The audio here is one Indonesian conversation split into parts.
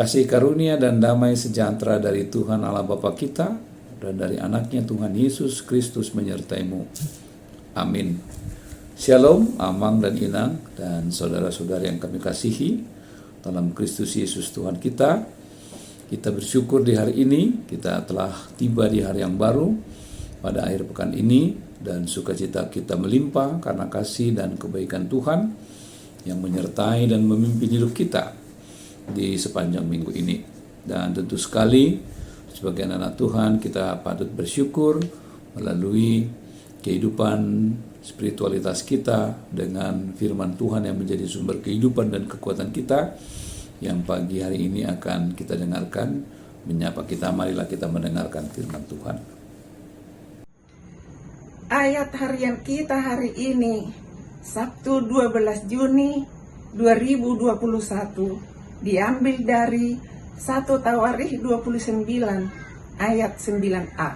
Kasih karunia dan damai sejahtera dari Tuhan Allah Bapa kita dan dari anaknya Tuhan Yesus Kristus menyertaimu. Amin. Shalom, Amang dan Inang dan saudara-saudara yang kami kasihi dalam Kristus Yesus Tuhan kita. Kita bersyukur di hari ini, kita telah tiba di hari yang baru pada akhir pekan ini, dan sukacita kita melimpah karena kasih dan kebaikan Tuhan yang menyertai dan memimpin hidup kita di sepanjang minggu ini. Dan tentu sekali sebagai anak Tuhan kita patut bersyukur melalui kehidupan spiritualitas kita dengan firman Tuhan yang menjadi sumber kehidupan dan kekuatan kita, yang pagi hari ini akan kita dengarkan. Menyapa kita, marilah kita mendengarkan firman Tuhan. Ayat harian kita hari ini, Sabtu 12 Juni 2021, diambil dari 1 Tawarikh 29 ayat 9a.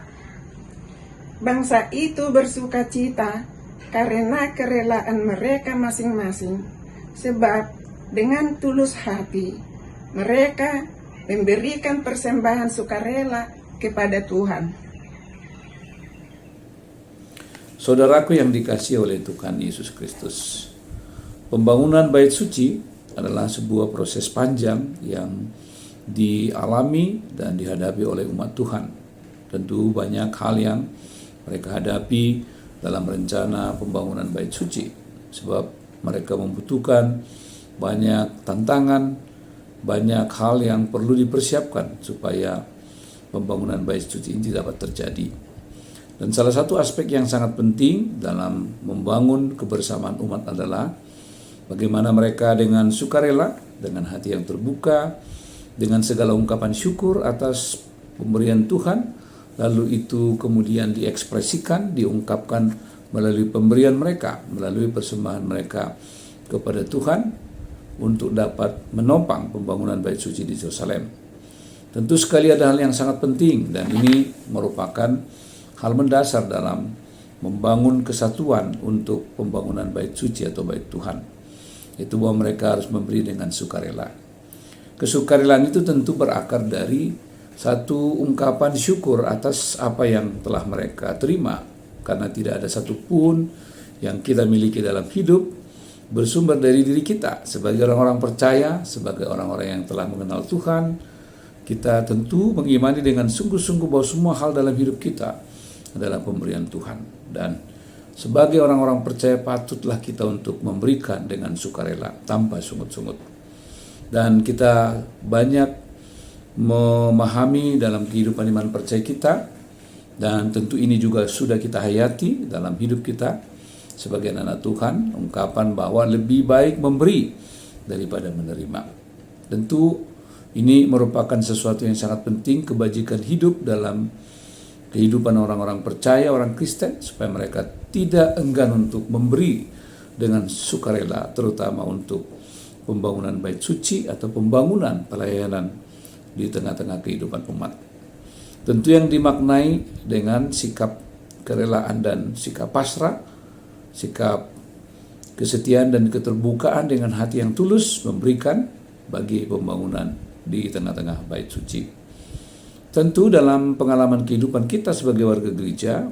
Bangsa itu bersukacita karena kerelaan mereka masing-masing, sebab dengan tulus hati mereka memberikan persembahan sukarela kepada Tuhan. Saudaraku yang dikasihi oleh Tuhan Yesus Kristus, pembangunan bait suci adalah sebuah proses panjang yang dialami dan dihadapi oleh umat Tuhan. Tentu banyak hal yang mereka hadapi dalam rencana pembangunan bait suci, sebab mereka membutuhkan banyak tantangan, banyak hal yang perlu dipersiapkan supaya pembangunan bait suci ini dapat terjadi. Dan salah satu aspek yang sangat penting dalam membangun kebersamaan umat adalah bagaimana mereka dengan sukarela, dengan hati yang terbuka, dengan segala ungkapan syukur atas pemberian Tuhan, lalu itu kemudian diekspresikan, diungkapkan melalui pemberian mereka, melalui persembahan mereka kepada Tuhan untuk dapat menopang pembangunan bait suci di Yerusalem. Tentu sekali ada hal yang sangat penting, dan ini merupakan hal mendasar dalam membangun kesatuan untuk pembangunan bait suci atau bait Tuhan. Itu bahwa mereka harus memberi dengan sukarela. Kesukarelaan itu tentu berakar dari satu ungkapan syukur atas apa yang telah mereka terima, karena tidak ada satupun yang kita miliki dalam hidup bersumber dari diri kita. Sebagai orang-orang percaya, sebagai orang-orang yang telah mengenal Tuhan, kita tentu mengimani dengan sungguh-sungguh bahwa semua hal dalam hidup kita adalah pemberian Tuhan. Dan sebagai orang-orang percaya patutlah kita untuk memberikan dengan sukarela tanpa sungut-sungut. Dan kita banyak memahami dalam kehidupan iman percaya kita, dan tentu ini juga sudah kita hayati dalam hidup kita sebagai anak Tuhan, ungkapan bahwa lebih baik memberi daripada menerima. Tentu ini merupakan sesuatu yang sangat penting, kebajikan hidup dalam kehidupan orang-orang percaya, orang Kristen, supaya mereka tidak enggan untuk memberi dengan sukarela, terutama untuk pembangunan bait suci atau pembangunan pelayanan di tengah-tengah kehidupan umat. Tentu yang dimaknai dengan sikap kerelaan dan sikap pasrah, sikap kesetiaan dan keterbukaan dengan hati yang tulus memberikan bagi pembangunan di tengah-tengah bait suci. Tentu dalam pengalaman kehidupan kita sebagai warga gereja,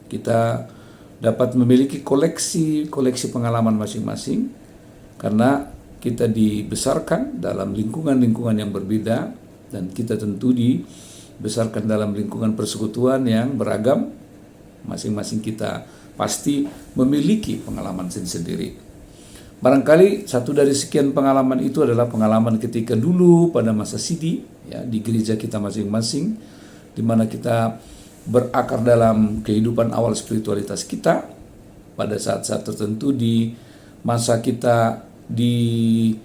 kita dapat memiliki koleksi pengalaman masing-masing, karena kita dibesarkan dalam lingkungan-lingkungan yang berbeda, dan kita tentu dibesarkan dalam lingkungan persekutuan yang beragam. Masing-masing kita pasti memiliki pengalaman sendiri. Barangkali satu dari sekian pengalaman itu adalah pengalaman ketika dulu pada masa Sidi, ya, di gereja kita masing-masing, di mana kita berakar dalam kehidupan awal spiritualitas kita. Pada saat-saat tertentu di masa kita diajarkan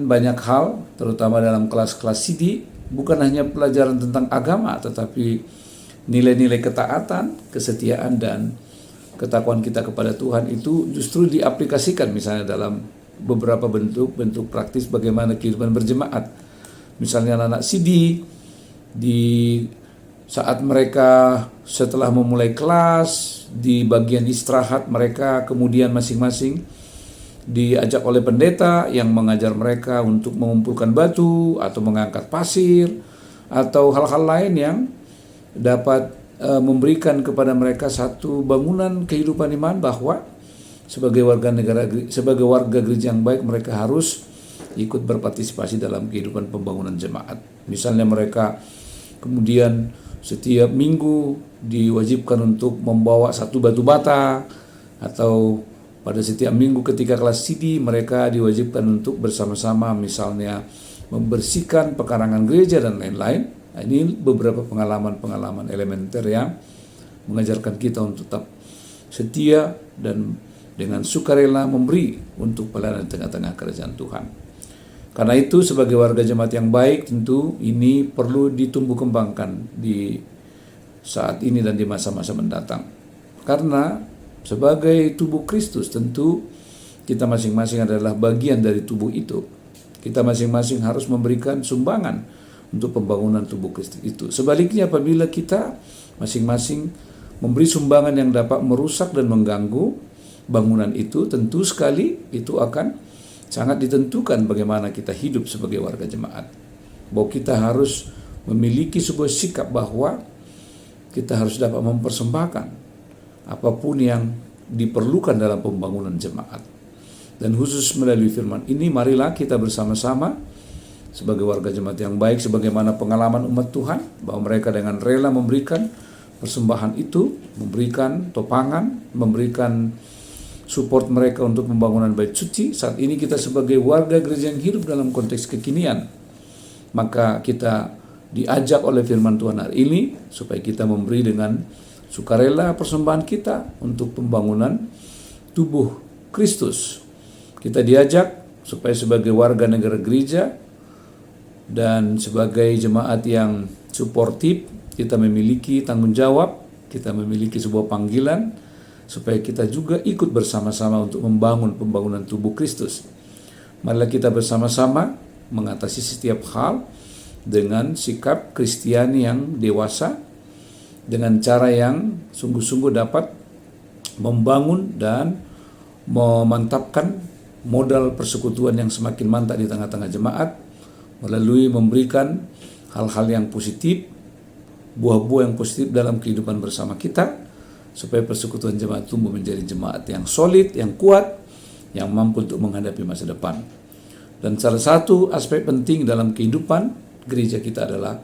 banyak hal, terutama dalam kelas-kelas Sidi, bukan hanya pelajaran tentang agama, tetapi nilai-nilai ketaatan, kesetiaan, dan ketakwaan kita kepada Tuhan itu justru diaplikasikan misalnya dalam beberapa bentuk praktis bagaimana kehidupan berjemaat. Misalnya anak-anak Sidi, di saat mereka setelah memulai kelas, di bagian istirahat mereka kemudian masing-masing diajak oleh pendeta yang mengajar mereka untuk mengumpulkan batu atau mengangkat pasir atau hal-hal lain yang dapat memberikan kepada mereka satu bangunan kehidupan iman bahwa sebagai warga gereja yang baik mereka harus ikut berpartisipasi dalam kehidupan pembangunan jemaat. Misalnya mereka kemudian setiap minggu diwajibkan untuk membawa satu batu bata, atau pada setiap minggu ketika kelas CD mereka diwajibkan untuk bersama-sama misalnya membersihkan pekarangan gereja dan lain-lain. Nah, ini beberapa pengalaman elementer yang mengajarkan kita untuk tetap setia dan dengan sukarela memberi untuk pelayanan di tengah-tengah kerajaan Tuhan. Karena itu sebagai warga jemaat yang baik tentu ini perlu ditumbuh kembangkan di saat ini dan di masa-masa mendatang. Karena sebagai tubuh Kristus tentu kita masing-masing adalah bagian dari tubuh itu. Kita masing-masing harus memberikan sumbangan untuk pembangunan tubuh Kristus itu. Sebaliknya apabila kita masing-masing memberi sumbangan yang dapat merusak dan mengganggu bangunan itu, tentu sekali itu akan sangat ditentukan bagaimana kita hidup sebagai warga jemaat. Bahwa kita harus memiliki sebuah sikap bahwa kita harus dapat mempersembahkan apapun yang diperlukan dalam pembangunan jemaat. Dan khusus melalui firman ini, marilah kita bersama-sama sebagai warga jemaat yang baik, sebagaimana pengalaman umat Tuhan, bahwa mereka dengan rela memberikan persembahan itu, memberikan topangan, memberikan support mereka untuk pembangunan bait suci. Saat ini kita sebagai warga gereja yang hidup dalam konteks kekinian, maka kita diajak oleh firman Tuhan hari ini supaya kita memberi dengan sukarela persembahan kita untuk pembangunan tubuh Kristus. Kita diajak supaya sebagai warga negara gereja dan sebagai jemaat yang suportif, kita memiliki tanggung jawab, kita memiliki sebuah panggilan supaya kita juga ikut bersama-sama untuk membangun pembangunan tubuh Kristus. Marilah kita bersama-sama mengatasi setiap hal dengan sikap Kristiani yang dewasa, dengan cara yang sungguh-sungguh dapat membangun dan memantapkan modal persekutuan yang semakin mantap di tengah-tengah jemaat, melalui memberikan hal-hal yang positif, buah-buah yang positif dalam kehidupan bersama kita, supaya persekutuan jemaat tumbuh menjadi jemaat yang solid, yang kuat, yang mampu untuk menghadapi masa depan. Dan salah satu aspek penting dalam kehidupan gereja kita adalah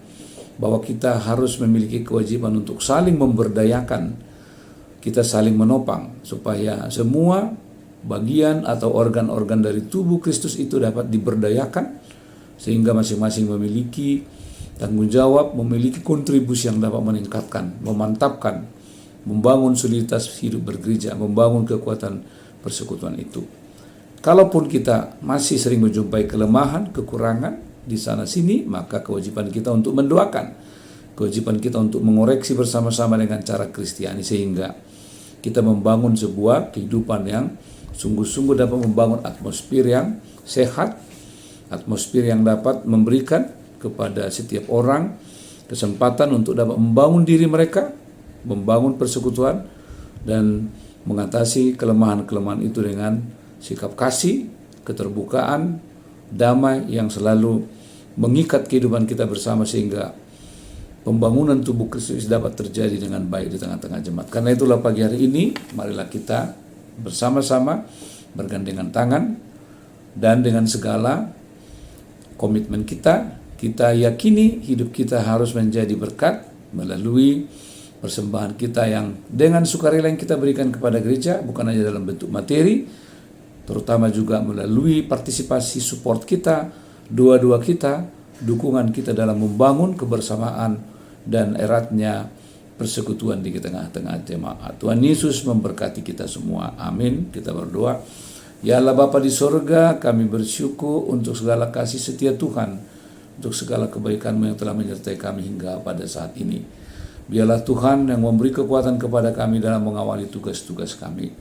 bahwa kita harus memiliki kewajiban untuk saling memberdayakan, kita saling menopang, supaya semua bagian atau organ-organ dari tubuh Kristus itu dapat diberdayakan, sehingga masing-masing memiliki tanggung jawab, memiliki kontribusi yang dapat meningkatkan, memantapkan, membangun soliditas hidup bergereja, membangun kekuatan persekutuan itu. Kalaupun kita masih sering menjumpai kelemahan, kekurangan di sana sini, maka kewajiban kita untuk mendoakan, kewajiban kita untuk mengoreksi bersama-sama dengan cara Kristiani, sehingga kita membangun sebuah kehidupan yang sungguh-sungguh dapat membangun atmosfer yang sehat, atmosfer yang dapat memberikan kepada setiap orang kesempatan untuk dapat membangun diri mereka, membangun persekutuan, dan mengatasi kelemahan-kelemahan itu dengan sikap kasih, keterbukaan, damai yang selalu mengikat kehidupan kita bersama, sehingga pembangunan tubuh Kristus dapat terjadi dengan baik di tengah-tengah jemaat. Karena itulah pagi hari ini, marilah kita bersama-sama bergandengan tangan, dan dengan segala komitmen kita yakini hidup kita harus menjadi berkat melalui persembahan kita yang dengan sukarela yang kita berikan kepada gereja, bukan hanya dalam bentuk materi, terutama juga melalui partisipasi support kita, doa-doa kita, dukungan kita dalam membangun kebersamaan dan eratnya persekutuan di tengah-tengah jemaat. Tuhan Yesus memberkati kita semua. Amin. Kita berdoa. Ya Allah Bapa di sorga, kami bersyukur untuk segala kasih setia Tuhan, untuk segala kebaikan-Mu yang telah menyertai kami hingga pada saat ini. Biarlah Tuhan yang memberi kekuatan kepada kami dalam mengawali tugas-tugas kami,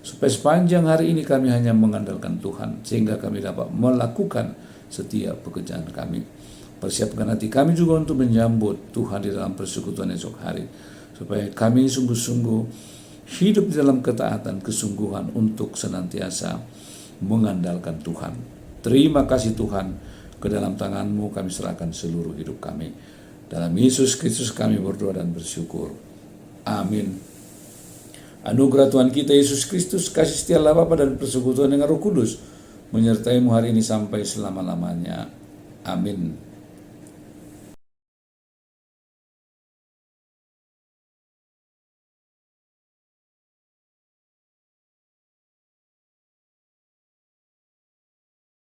supaya sepanjang hari ini kami hanya mengandalkan Tuhan, sehingga kami dapat melakukan setiap pekerjaan kami. Persiapkan hati kami juga untuk menyambut Tuhan di dalam persekutuan esok hari, supaya kami sungguh-sungguh hidup di dalam ketaatan, kesungguhan untuk senantiasa mengandalkan Tuhan. Terima kasih Tuhan, ke dalam tangan-Mu kami serahkan seluruh hidup kami. Dalam Yesus Kristus kami berdoa dan bersyukur. Amin. Anugerah Tuhan kita Yesus Kristus, kasih setia Allah Bapa dan persekutuan dengan Roh Kudus menyertai-Mu hari ini sampai selama-lamanya. Amin.